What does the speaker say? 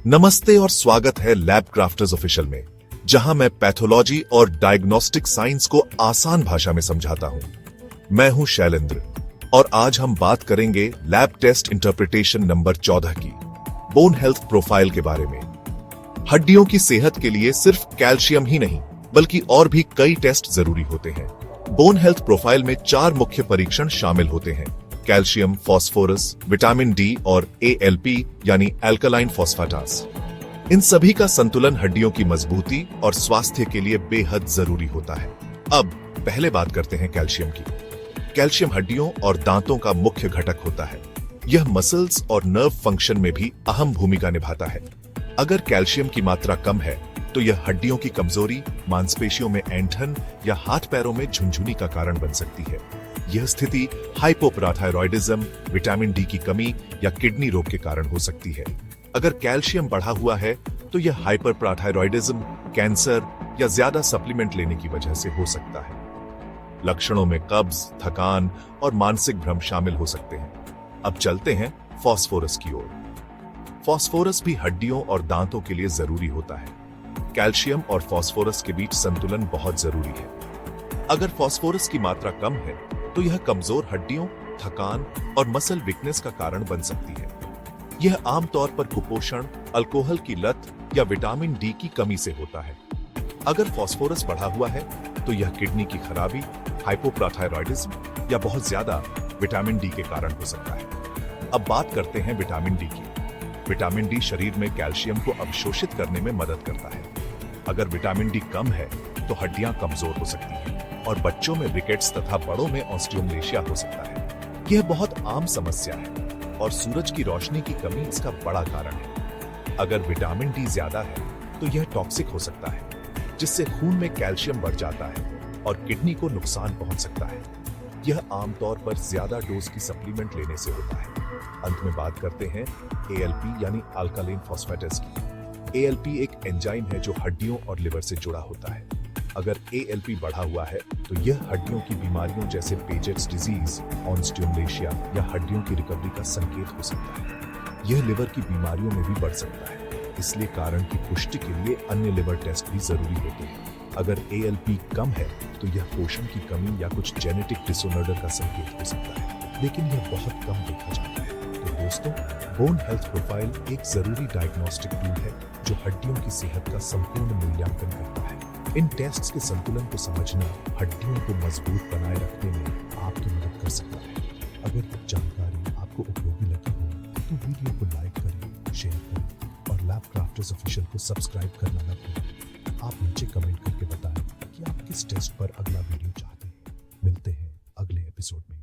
नमस्ते और स्वागत है लैब क्राफ्टर्स ऑफिशियल में, जहां मैं पैथोलॉजी और डायग्नोस्टिक साइंस को आसान भाषा में समझाता हूं। मैं हूं शैलेंद्र और आज हम बात करेंगे लैब टेस्ट इंटरप्रिटेशन नंबर 14 की, बोन हेल्थ प्रोफाइल के बारे में। हड्डियों की सेहत के लिए सिर्फ कैल्शियम ही नहीं, बल्कि और भी कई टेस्ट जरूरी होते हैं। बोन हेल्थ प्रोफाइल में 4 मुख्य परीक्षण शामिल होते हैं: कैल्शियम, फास्फोरस, विटामिन डी और ALP यानी अल्कलाइन फॉस्फेटास। इन सभी का संतुलन हड्डियों की मजबूती और स्वास्थ्य के लिए बेहद जरूरी होता है। अब पहले बात करते हैं कैल्शियम की। कैल्शियम हड्डियों और दांतों का मुख्य घटक होता है। यह मसल्स और नर्व फंक्शन में भी अहम भूमिका निभाता है। अगर कैल्शियम की मात्रा कम है तो यह हड्डियों की कमजोरी, मांसपेशियों में ऐंठन या हाथ पैरों में झुनझुनी का कारण बन सकती है। यह स्थिति हाइपोपैराथायरॉयडिज्म, विटामिन डी की कमी या किडनी रोग के कारण हो सकती है। अगर कैल्शियम बढ़ा हुआ है तो यह हाइपरपैराथायरॉयडिज्म, कैंसर या ज्यादा सप्लीमेंट लेने की वजह से हो सकता है। लक्षणों में कब्ज, थकान और मानसिक भ्रम शामिल हो सकते हैं। अब चलते हैं फास्फोरस की ओर। फास्फोरस भी हड्डियों और दांतों के लिए जरूरी होता है। कैल्शियम और फास्फोरस के बीच संतुलन बहुत जरूरी है। अगर फास्फोरस की मात्रा कम है तो यह कमजोर हड्डियों, थकान और मसल वीकनेस का कारण बन सकती है। यह आमतौर पर कुपोषण, अल्कोहल की लत या विटामिन डी की कमी से होता है। अगर फास्फोरस बढ़ा हुआ है तो यह किडनी की खराबी, हाइपोपैराथायरॉयडिज्म या बहुत ज्यादा विटामिन डी के कारण हो सकता है। अब बात करते हैं विटामिन डी की। विटामिन डी शरीर में कैल्शियम को अवशोषित करने में मदद करता है। अगर विटामिन डी कम है तो हड्डियां कमजोर हो सकती हैं और बच्चों में रिकेट्स तथा बड़ों में ऑस्टियोमलेशिया हो सकता है। यह बहुत आम समस्या है और सूरज की रोशनी की कमी इसका बड़ा कारण है। अगर विटामिन डी ज्यादा है तो यह टॉक्सिक हो सकता है, जिससे खून में कैल्शियम बढ़ जाता है और किडनी को नुकसान पहुंच सकता है। यह आमतौर पर ज्यादा डोज की सप्लीमेंट लेने से होता है। अंत में बात करते हैं ALP यानी अल्कलाइन फॉस्फेटास की। ALP एक एंजाइम है जो हड्डियों और लिवर से जुड़ा होता है। अगर ALP बढ़ा हुआ है तो यह हड्डियों की बीमारियों जैसे पेजेट्स डिजीज, ऑस्टियोमलेशिया या हड्डियों की रिकवरी का संकेत हो सकता है। यह लिवर की बीमारियों में भी बढ़ सकता है, इसलिए कारण की पुष्टि के लिए अन्य लिवर टेस्ट भी जरूरी होते हैं। अगर ALP कम है तो यह पोषण की कमी या कुछ जेनेटिक डिसऑर्डर का संकेत हो सकता है, लेकिन यह बहुत कम देखा जाता है। तो दोस्तों, बोन हेल्थ प्रोफाइल एक जरूरी डायग्नोस्टिक टूल है जो हड्डियों की सेहत का संपूर्ण मूल्यांकन करता है। इन टेस्ट्स के संतुलन को समझना हड्डियों को मजबूत बनाए रखने में आपकी मदद कर सकता है। अगर जानकारी आपको उपयोगी लगी हो तो वीडियो को लाइक करें, शेयर करें और लैब क्राफ्टर्स ऑफिशियल को सब्सक्राइब करना न भूलें। आप नीचे कमेंट करके बताएं कि आप किस टेस्ट पर अगला वीडियो चाहते हैं। मिलते हैं अगले एपिसोड में।